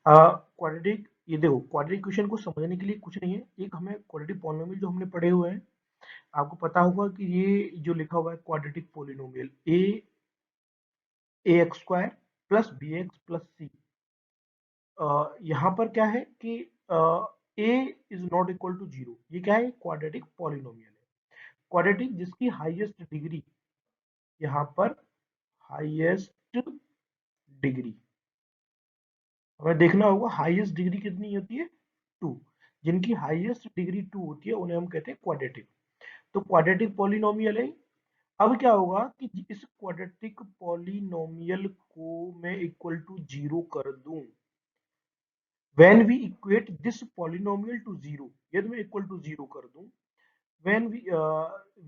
Quadratic, ये देखो quadratic equation को समझने के लिए कुछ नहीं है, एक हमें क्वाड्रेटिक पॉलिनोमियल जो हमने पढ़े हुए हैं, आपको पता होगा कि ये जो लिखा हुआ है quadratic polynomial A X square plus B x plus C, यहाँ पर क्या है कि A is not equal to zero, ये क्या है, क्वाड्रेटिक पॉलिनोमियल है, क्वाड्रेटिक जिसकी हाईएस्ट डिग्री, यहाँ पर हाईएस्ट डिग्री हमें देखना होगा, हाईएस्ट डिग्री कितनी होती है, टू, जिनकी हाईएस्ट डिग्री टू होती है उन्हें हम कहते हैं क्वाड्रेटिक, तो क्वाड्रेटिक पॉलिनोमियल है। अब क्या होगा कि इस क्वाड्रेटिक पॉलिनोमियल को मैं इक्वल टू जीरो कर दूं, when we equate this polynomial to zero, यदि मैं इक्वल टू जीरो कर दूं, when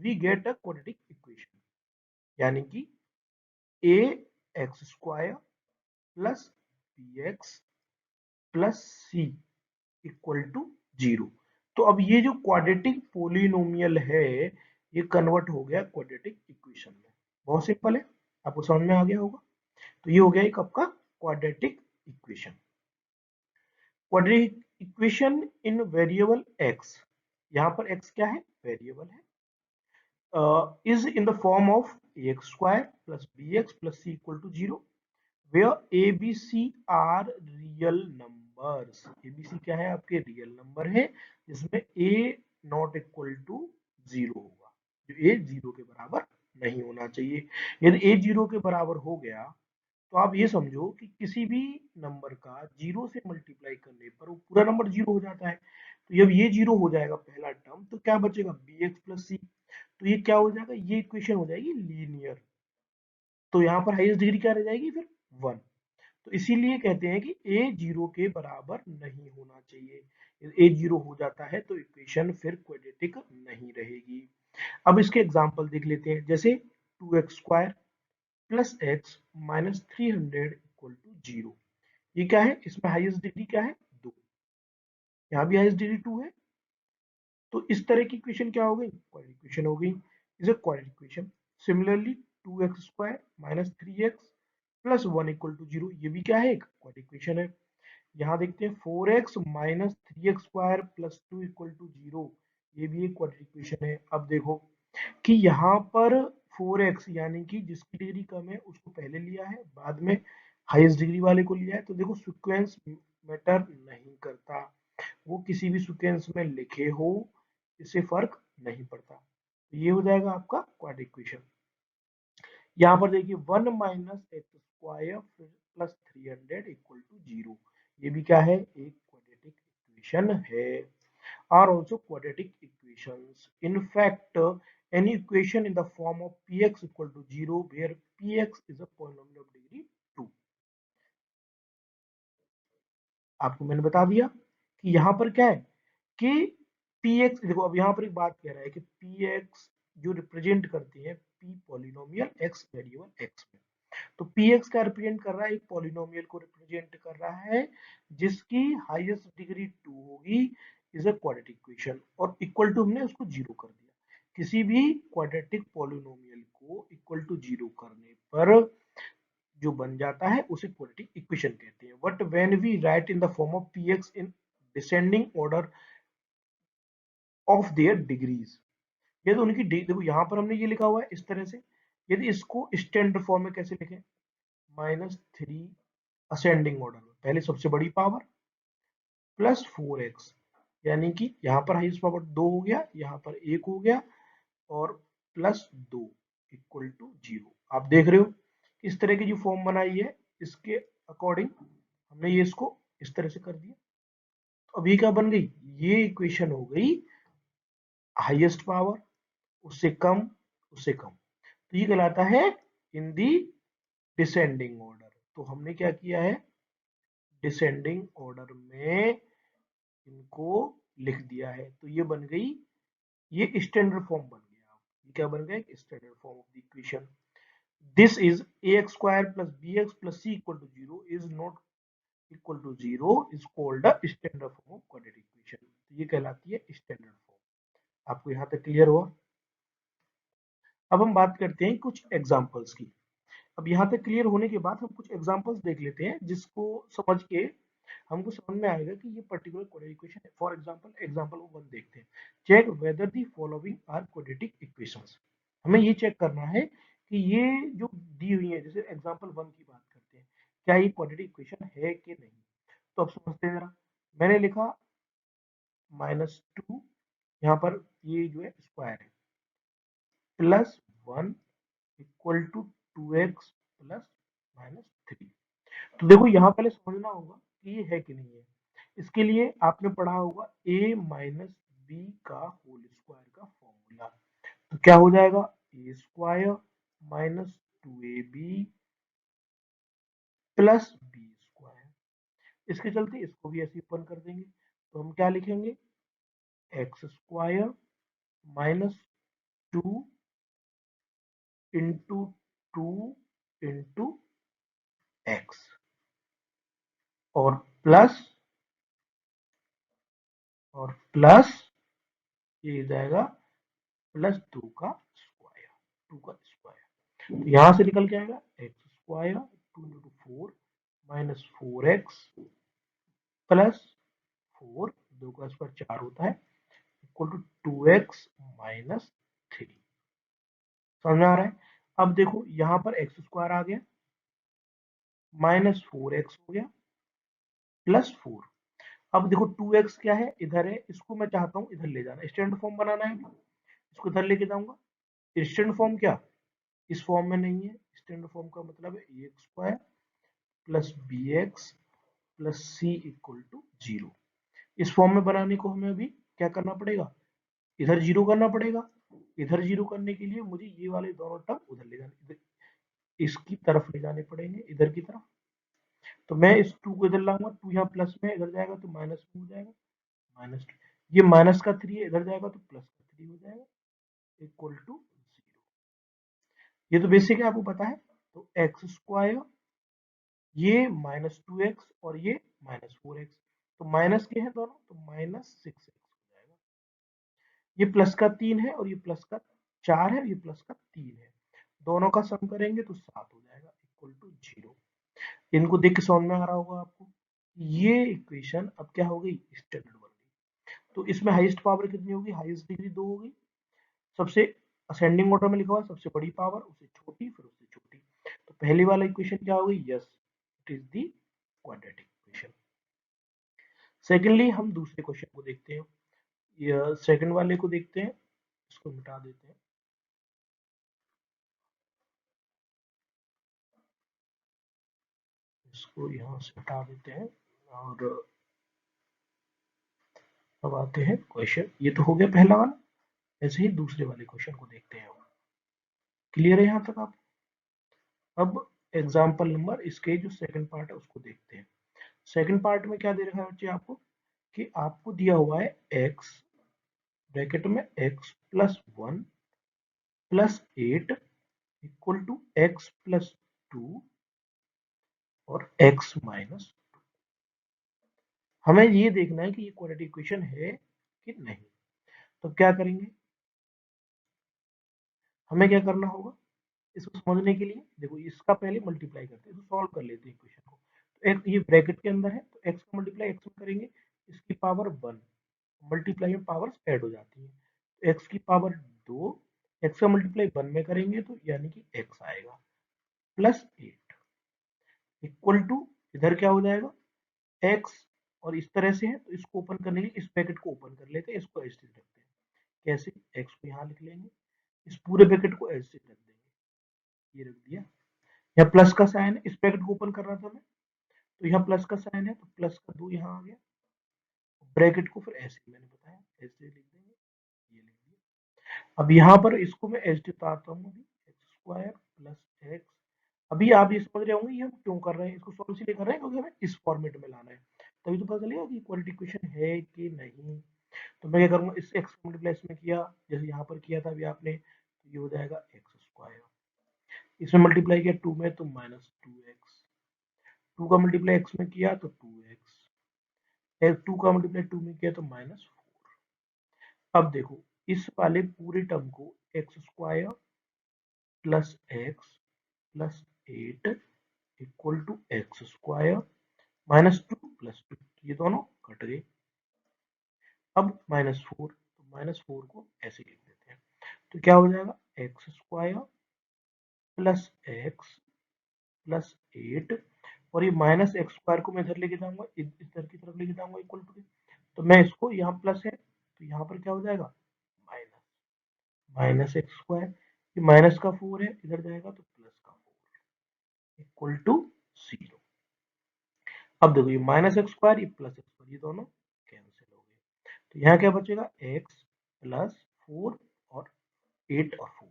we get a quadratic equation, यानी कि a x square plus B x plus C equal to zero. तो अब ये जो क्वाड्रेटिक पोलिनोमियल है ये कन्वर्ट हो गया क्वाड्रेटिक इक्वेशन में, बहुत सिंपल है, आपको समझ में आ गया होगा। तो ये हो गया एक आपका quadratic equation. Quadratic equation in variable x, यहाँ पर x क्या है, वेरिएबल है, is in the form of ax square plus bx plus c equal to 0, where a b c are real numbers, a b c क्या है, आपके real number है, जिसमें a not equal to zero होगा, जो a zero के बराबर नहीं होना चाहिए। यदि a जीरो के बराबर हो गया तो आप ये समझो कि किसी भी नंबर का जीरो से मल्टीप्लाई करने पर वो पूरा नंबर जीरो हो जाता है, तो जब ये जीरो हो जाएगा पहला टर्म, तो क्या बचेगा, बी एक्स प्लस सी, तो ये क्या हो जाएगा, ये इक्वेशन हो जाएगी लीनियर, तो यहाँ पर हाईएस्ट डिग्री क्या रह जाएगी फिर, वन, तो इसीलिए कहते हैं कि ए जीरो के बराबर नहीं होना चाहिए, ए जीरो हो जाता है तो इक्वेशन फिर क्वाड्रेटिक नहीं रहेगी। अब इसके एग्जांपल देख लेते हैं, जैसे two X square plus X minus 300 equal to zero, ये क्या है, इसमें हाईएस्ट डिग्री क्या है, दो, यहाँ भी हाईएस्ट डिग्री टू है, तो इस तरह की इक्वेशन क्या हो गई, क्वाड्रेटिक इक्वेशन हो गई, is a quadratic equation. Similarly two X square minus three X plus one equal to zero, ये भी क्या है, एक क्वाड्रेटिक इक्वेशन है। यहाँ देखते हैं four X minus three X square plus two equal to zero, ये भी एक क्वाड्रेटिक इक्वेशन है। अब देखो कि यहाँ पर फोर एक्स यानी कि जिसकी डिग्री कम है उसको पहले लिया है, बाद में हाईएस्ट डिग्री वाले को लिया है, तो देखो सीक्वेंस मैटर नहीं करता, वो किसी भी सीक्वेंस में लिखे हो इससे फर्क नहीं पड़ता, तो ये हो जाएगा आपका क्वाड्रेटिक इक्वेशन। यहाँ पर देखिए one minus X square plus 300 equal to zero, ये भी क्या है, एक क्वाड्रेटिक इक्वेशन है। Are also quadratic equations, in fact any equation in the form of px equal to 0 where px is a polynomial of degree 2, आपको मैंने बता दिया कि यहाँ पर क्या है कि px, देखो अब यहाँ पर एक बात कह रहा है कि px जो रिप्रेजेंट करती है p polynomial x variable x में, तो px का रिप्रेजेंट कर रहा है, एक पॉलिनोमियल को रिप्रेजेंट कर रहा है जिसकी हाईएस्ट डिग्री टू होगी, इज अ क्वाड्रेटिक इक्वेशन, और इक्वल टू हमने उसको जीरो कर दिया। किसी भी क्वाड्रेटिक पॉलिनोमियल को इक्वल टू जीरो करने पर जो बन जाता है उसे क्वाड्रेटिक इक्वेशन कहते हैं। But when we write in the form of px in descending order of their degrees, यदि उनकी देखो यहाँ पर हमने ये लिखा हुआ है इस तरह से, यदि इसको स्टैंडर्ड फॉर्म में कैसे लिखें, माइनस थ्री असेंडिंग ऑर्डर में, पहले सबसे बड़ी पावर प्लस फोर एक्स, यानी कि यहाँ पर हाईएस्ट पावर दो हो गया, यहाँ पर एक हो गया, और प्लस दो इक्वल टू जीरो। आप देख रहे हो इस तरह की जो फॉर्म बनाई है इसके अकॉर्डिंग हमने ये इसको इस तरह से कर दिया, तो अब ये क्या बन गई, ये इक्वेशन हो गई हाईएस्ट पावर उससे कम उससे कम, तो ये कहलाता है इन दी डिसेंडिंग ऑर्डर। तो हमने क्या किया है, डिसेंडिंग ऑर्डर में इनको लिख दिया है, तो ये बन गई, ये स्टैंडर्ड फॉर्म बन गया, ये क्या बन गया, standard form of the equation. This is ax square plus bx plus c equal to 0 is not equal to 0 is called a standard form of quadratic equation, तो ये कहलाती है स्टैंडर्ड फॉर्म। आपको यहाँ तक क्लियर हुआ। अब हम बात करते हैं कुछ एग्जांपल्स की। अब यहाँ तक क्लियर होने के बाद हम कुछ एग्जांपल्स देख लेते हैं जिसको समझ के हमको समझ में आएगा कि ये पर्टिकुलर क्वाड्रेटिक इक्वेशन है। फॉर एग्जांपल एग्जांपल 1 देखते हैं। Check whether the following are quadratic equations. हमें ये चेक करना है कि ये जो दी हुई है, जैसे एग्जांपल 1 की बात करते हैं, क्या ये क्वाड्रेटिक इक्वेशन है कि नहीं। तो अब समझते हैं जरा। मैंने लिखा -2, यहाँ पर ये जो है स्क्वायर है, +1 इक्वल टू 2x प्लस -3। तो देखो यहाँ पहले समझना होगा कि ये है कि नहीं है। इसके लिए आपने पढ़ा होगा a माइनस बी का होल स्क्वायर का फॉर्मूला। तो क्या हो जाएगा, a square minus 2ab plus B square. इसके चलते इसको भी ऐसे ओपन कर देंगे, तो हम क्या लिखेंगे, x square minus 2 into 2 into x और प्लस ये हो जाएगा +2 का स्क्वायर, 2 का स्क्वायर। तो यहां से निकल के आएगा x square 2 into 4 minus 4x plus 4, 2 का स्क्वायर 4 होता है, इक्वल टू 2x माइनस 3। समझ में आ रहा है। अब देखो यहाँ पर एक्स स्क्वायर आ गया, माइनस 4x हो गया, +4। अब देखो 2x क्या है, इधर है, इसको मैं चाहता हूँ इधर ले जाना, स्टैंडर्ड फॉर्म बनाना है, इसको इधर लेके जाऊंगा। स्टैंडर्ड फॉर्म क्या इस फॉर्म में नहीं है। स्टैंडर्ड फॉर्म का मतलब है A X square plus B x plus C equal to 0। इस फॉर्म में बनाने को हमें अभी क्या करना पड़ेगा, इधर 0 करना पड़ेगा। इधर 0 करने के लिए मुझे ये वाले दोनों टर्म उधर ले जाने, इसकी तरफ ले जाने पड़ेंगे, इधर की तरफ। तो मैं इस 2 को इधर लाऊंगा, 2 यहाँ प्लस में इधर जाएगा तो माइनस में हो जाएगा, -2। ये माइनस का 3 है, इधर जाएगा तो प्लस का 3 हो जाएगा, इक्वल टू 0। ये तो बेसिक है, आपको पता है। तो एक्स स्क्वायर, ये -2x और ये -4x, तो माइनस के हैं दोनों, तो -6x हो जाएगा। ये प्लस का 3 है और ये प्लस का 4 है, ये प्लस का 3 है, दोनों का सम करेंगे तो 7 हो जाएगा, इक्वल टू 0। इनको देख के समझ में आ रहा होगा आपको, ये इक्वेशन अब क्या हो गई, स्टैंडर्ड बन गई। तो इसमें हाईएस्ट पावर कितनी होगी, हाईएस्ट डिग्री 2 होगी। सबसे असेंडिंग ऑर्डर में लिखा हुआ सबसे बड़ी पावर, उससे छोटी, फिर उससे छोटी। तो पहली वाला इक्वेशन क्या होगी, yes it is the quadratic equation. Secondly हम दूसरे क्वेश्चन को देखते हैं, ये सेकंड वाले को देखते हैं। इसको मिटा देते हैं, इसको यहाँ से हटा देते हैं, और अब आते हैं क्वेश्चन। ये तो हो गया पहला वाला, ऐसे ही दूसरे वाले क्वेश्चन को देखते हैं। क्लियर है यहाँ तक आप। अब एग्जाम्पल नंबर, इसके जो सेकंड पार्ट है उसको देखते हैं। सेकंड पार्ट में क्या दे रखा है बच्चे आपको, कि आपको दिया हुआ है x ब्रैकेट में x plus 1 plus 8 equal to x plus 2 और x माइनस। हमें ये देखना है कि ये क्वाड्रेटिक इक्वेशन है कि नहीं। तो क्या करेंगे, हमें क्या करना होगा, इसको समझने के लिए देखो इसका पहले मल्टीप्लाई करते हैं, इसको सॉल्व कर लेते हैं इक्वेशन को। तो एक ये ब्रैकेट के अंदर है, तो x का मल्टीप्लाई x में करेंगे, इसकी पावर 1, मल्टीप्लाई में पावर्स ऐड हो जाती है, तो x की पावर 2, x का मल्टीप्लाई 1 में करेंगे तो यानी कि x आएगा, प्लस 8 इक्वल टू, इधर क्या हो जाएगा x, और इस तरह से है तो इसको ओपन करने के लिए इस ब्रैकेट को ओपन कर लेते हैं, इसको ऐसे रखते हैं। कैसे, x को यहाँ लिख लेंगे, इस पूरे ब्रैकेट को ऐसे रख देंगे, ये रख दिया। यहाँ प्लस का साइन है, इस ब्रैकेट को ओपन कर रहा था मैं, तो यहाँ प्लस का साइन है, तो प्लस का 2 यहाँ आ गया, ब्रैकेट को फिर ऐसे मैंने बताया ऐसे लिख देंगे, ये लिख दिया। अब यहाँ पर इसको मैं एच डी उतारता हूँ, अभी एक्स स्क्वायर प्लस एक्स। अभी आप ये समझ रहे होंगे ये हम क्यों कर रहे हैं, इसको सॉल्व इसलिए कर रहे हैं क्योंकि हमें इस फॉर्मेट में लाना है, तभी तो पता चलेगा कि इक्वालिटी इक्वेशन है कि नहीं। तो मैं क्या करूंगा, इस एक्स मल्टीप्लाई इसमें किया, जैसे यहाँ पर किया था अभी आपने, तो ये हो जाएगा एक्स स्क्वायर, इसमें मल्टीप्लाई किया 2 में तो -2x, 2 का मल्टीप्लाई एक्स में किया तो 2x, 2 का मल्टीप्लाई 2 में किया तो -4। अब देखो इस वाले पूरे टर्म को X square plus X plus 8 equal to X square -2 + 2 ये दोनों कट गए। अब -4 तो -4 को ऐसे लिख देते हैं, तो क्या हो जाएगा x² + x + 8 और ये -x² को मैं इधर लेके जाऊंगा, इधर की तरफ लेके जाऊंगा इक्वल टू, तो मैं इसको यहाँ प्लस है तो यहाँ पर क्या हो जाएगा -x², ये माइनस का 4 है इधर जाएगा तो प्लस का 4 इक्वल टू 0। अब देखो ये -x² ये +x² ये दोनों कैंसिल हो गए, तो यहाँ क्या बचेगा x + 4 और 8 और 4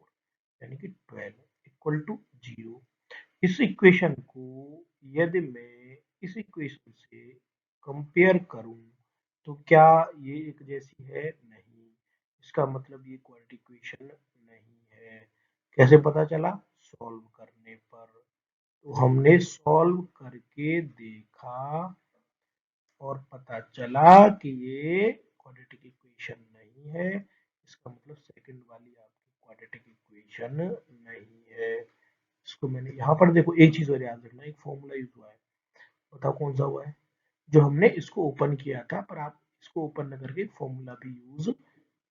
यानी कि 12 इक्वल टू 0। इस इक्वेशन को यदि मैं इस इक्वेशन से कंपेयर करूं तो क्या ये एक जैसी है? नहीं, इसका मतलब ये क्वाड्रेटिक इक्वेशन नहीं है। कैसे पता चला? सॉल्व करने पर। तो हमने सॉल्व करके देखा और पता चला कि ये क्वाड्रेटिक इक्वेशन नहीं है, इसका मतलब सेकंड वाली आपकी क्वाड्रेटिक इक्वेशन नहीं है। इसको मैंने यहाँ पर देखो एक चीज और याद रखना, एक फॉर्मूला यूज हुआ है, बताओ कौन सा हुआ है? जो हमने इसको ओपन किया था, पर आप इसको ओपन न करके फॉर्मूला भी यूज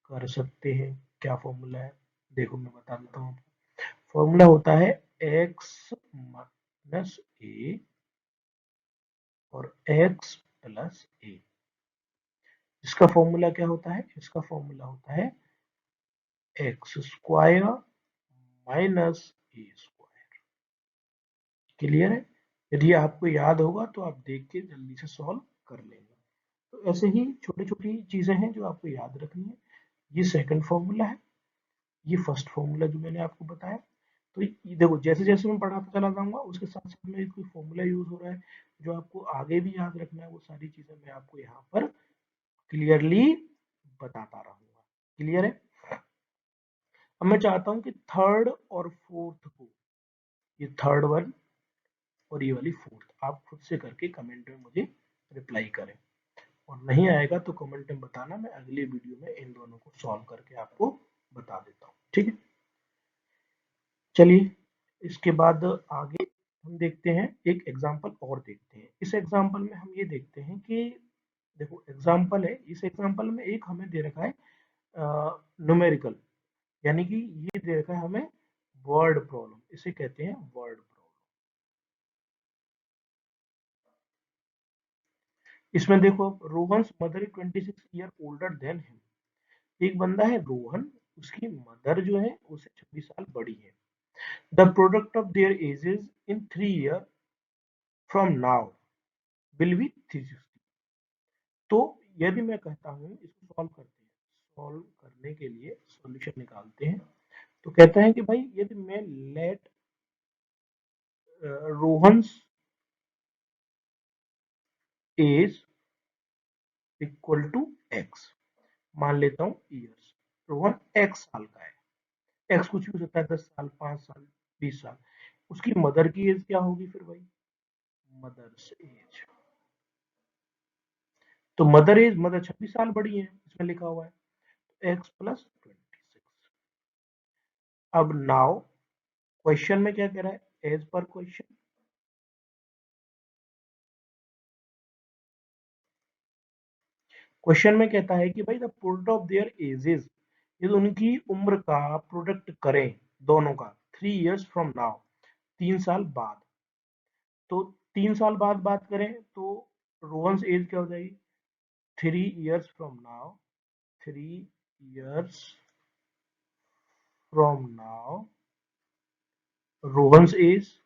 कर सकते हैं। क्या फॉर्मूला है? देखो मैं बता देता हूँ आपको। फॉर्मूला होता है x - a और x + a। इसका फॉर्मूला क्या होता है? इसका फॉर्मूला होता है x² - a²। क्लियर है? यदि आपको याद होगा तो आप देख के जल्दी से सॉल्व कर लेंगे। तो ऐसे ही छोटी छोटी चीजें हैं जो आपको याद रखनी है। ये सेकंड फॉर्मूला है, ये फर्स्ट फॉर्मूला जो मैंने आपको बताया। तो ये देखो जैसे जैसे मैं पढ़ाता चला जाऊंगा उसके साथ साथ में कोई फॉर्मूला यूज हो रहा है जो आपको आगे भी याद रखना है, वो सारी चीजें मैं आपको यहाँ पर क्लियरली बताता रहूंगा। क्लियर है? अब मैं चाहता हूँ कि थर्ड और फोर्थ को, ये थर्ड वन और ये वाली फोर्थ, आप खुद से करके कमेंट में मुझे रिप्लाई करें, और नहीं आएगा तो कमेंट में बताना, मैं अगले वीडियो में इन दोनों को सॉल्व करके आपको बता देता हूँ। ठीक है, चलिए इसके बाद आगे हम देखते हैं, एक एग्जाम्पल और देखते हैं। इस एग्जाम्पल में हम ये देखते हैं कि देखो एग्जाम्पल है, इस एग्जाम्पल में एक हमें दे रखा है न्यूमेरिकल, यानी कि ये दे रखा है हमें वर्ड प्रॉब्लम, इसे कहते हैं वर्ड प्रॉब्लम। इसमें देखो Rohan mother is 26 year older than him. एक बंदा है रोहन, उसकी मदर जो है उससे 26 साल बड़ी है। The product of their edges in 3 year from now will be 360। तो यदि मैं कहता हूँ इसको सॉल्व करते हैं, सॉल्व करने के लिए सॉल्यूशन निकालते हैं, तो कहता है कि भाई यदि मैं let Rohan's age equal to X, मान लेता हूँ ईयर्स, रोहन एक्स साल का है, एक्स कुछ भी हो सकता है, 10 साल, 5 साल, 20 साल। उसकी मदर की एज क्या होगी फिर भाई? मदर्स एज, तो मदर एज, मदर 26 साल बड़ी है, इसमें लिखा हुआ है एक्स + 26। अब नाउ क्वेश्चन में क्या कह रहा है? एज पर क्वेश्चन, क्वेश्चन में कहता है कि भाई the product of their edges, ये उनकी उम्र का प्रोडक्ट करें दोनों का 3 ईयर्स फ्रॉम नाउ, 3 साल बाद। तो 3 साल बाद बात करें तो रोहन्स एज क्या हो जाएगी? 3 years from now, 3 years from now Rohan's age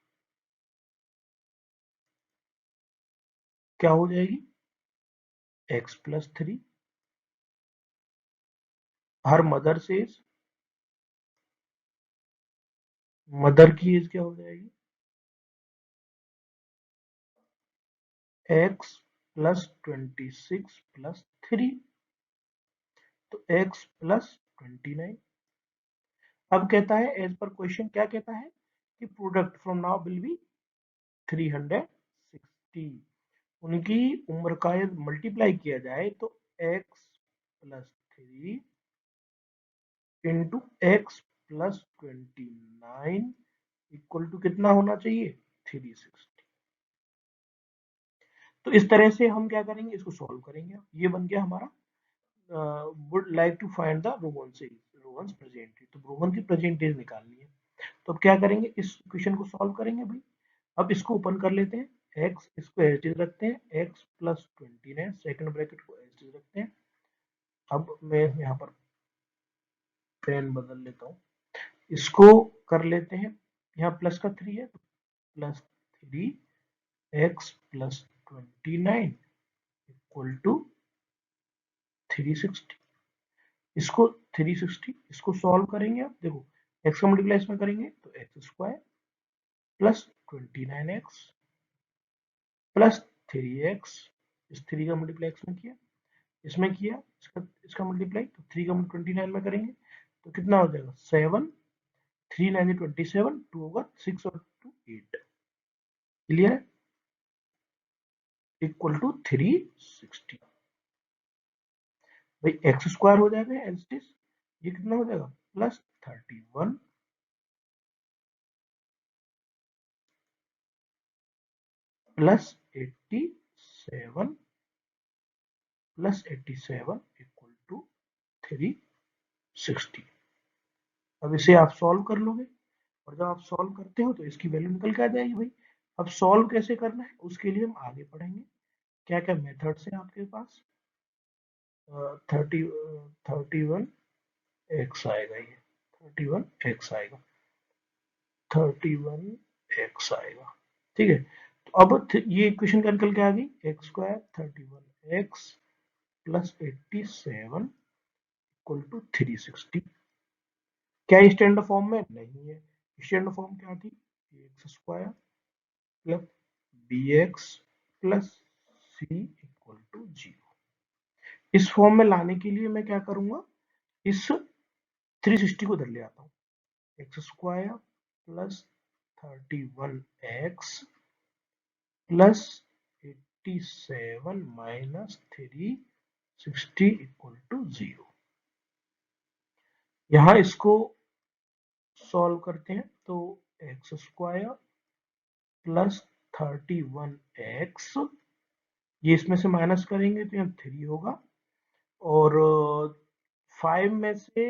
क्या हो जाएगी? x + 3। Her mother age, mother की एज क्या हो जाएगी? x + 26 + 3, तो x + 29। अब कहता है एज पर क्वेश्चन, क्या कहता है कि product from now will be 360। उनकी उम्र का यदि मल्टीप्लाई किया जाए तो x + 3 into x + 29 equal to कितना होना चाहिए? 360। तो इस तरह से हम क्या करेंगे, इसको सॉल्व करेंगे। ये बन गया हमारा would like to find the Rohan series, Rohan present. तो रोहन की प्रेजेंटेज निकालनी है, तो अब क्या करेंगे, इस इक्वेशन को सॉल्व करेंगे भाई। अब इसको ओपन कर लेते हैं, x इसको एज इट इज रखते हैं, x प्लस 29 सेकंड ब्रैकेट को एज इट इज रखते हैं। अब मैं यहाँ पर पेन बदल लेता हूँ, इसको कर लेते हैं, यहाँ प्लस का 3 है तो plus 3x plus 29 equal to 360। इसको 360 इसको सॉल्व करेंगे। आप देखो x का मल्टीप्लाई इसमें करेंगे तो x square plus 29x plus 3x, इस 3 का मल्टीप्लाई x में किया, इसमें किया, इसका मल्टीप्लाई तो 3 का 29 में करेंगे तो कितना हो जाएगा 7, 3 9 27, 2 होगा 6 और 2 8, क्लियर है, इक्वल टू 360। भाई एक्स स्क्वायर हो जाएगा एज इट इज, ये कितना हो जाएगा plus 31 plus 87 plus 87 equal to 360। अब इसे आप सॉल्व कर लोगे, और जब आप सॉल्व करते हो तो इसकी वैल्यू निकल के आ जाएगी भाई। अब सॉल्व कैसे करना है उसके लिए हम आगे पढ़ेंगे, क्या क्या मेथड्स हैं आपके पास। 31 एक्स आएगा, ये 31 एक्स आएगा, 31 एक्स आएगा, ठीक है। तो अब ये इक्वेशन क्या निकल के आ गई, x square 31 x plus 87 equal to 360। क्या स्टैंडर्ड फॉर्म में नहीं है, स्टैंडर्ड फॉर्म क्या थी, x square plus B x plus C equal to 0। इस फॉर्म में लाने के लिए मैं क्या करूंगा, इस 360 को इधर ले आता हूँ, x square plus 31 x plus 87 minus 360 equal to 0। यहाँ इसको सॉल्व करते हैं तो एक्स स्क्वायर प्लस 31 एक्स, ये इसमें से माइनस करेंगे तो यहाँ 3 होगा, और 5 में से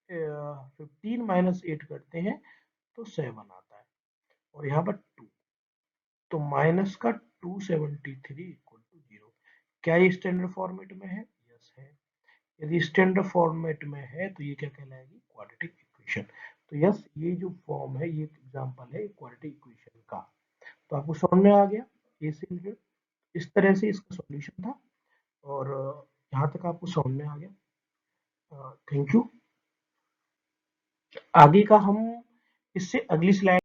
15 माइनस 8 करते हैं तो 7 आता है, और यहाँ पर 2, तो माइनस का 273 इक्वल टू 0। क्या ये स्टैंडर्ड फॉर्मेट में है, यस है। यदि स्टैंडर्ड फॉर्मेट में है तो ये क्या कहलाएगी, क्वाड्रेटिक इक्वेशन। तो यस, ये जो फॉर्म है ये एग्जांपल है क्वाड्रेटिक इक्वेशन का। तो आपको समझ में आ गया ये से रिलेटेड, इस तरह से इसका सॉल्यूशन था, और यहाँ तक आपको समझ में आ गया। Thank you. आगे का हम इससे अगली स्लाइड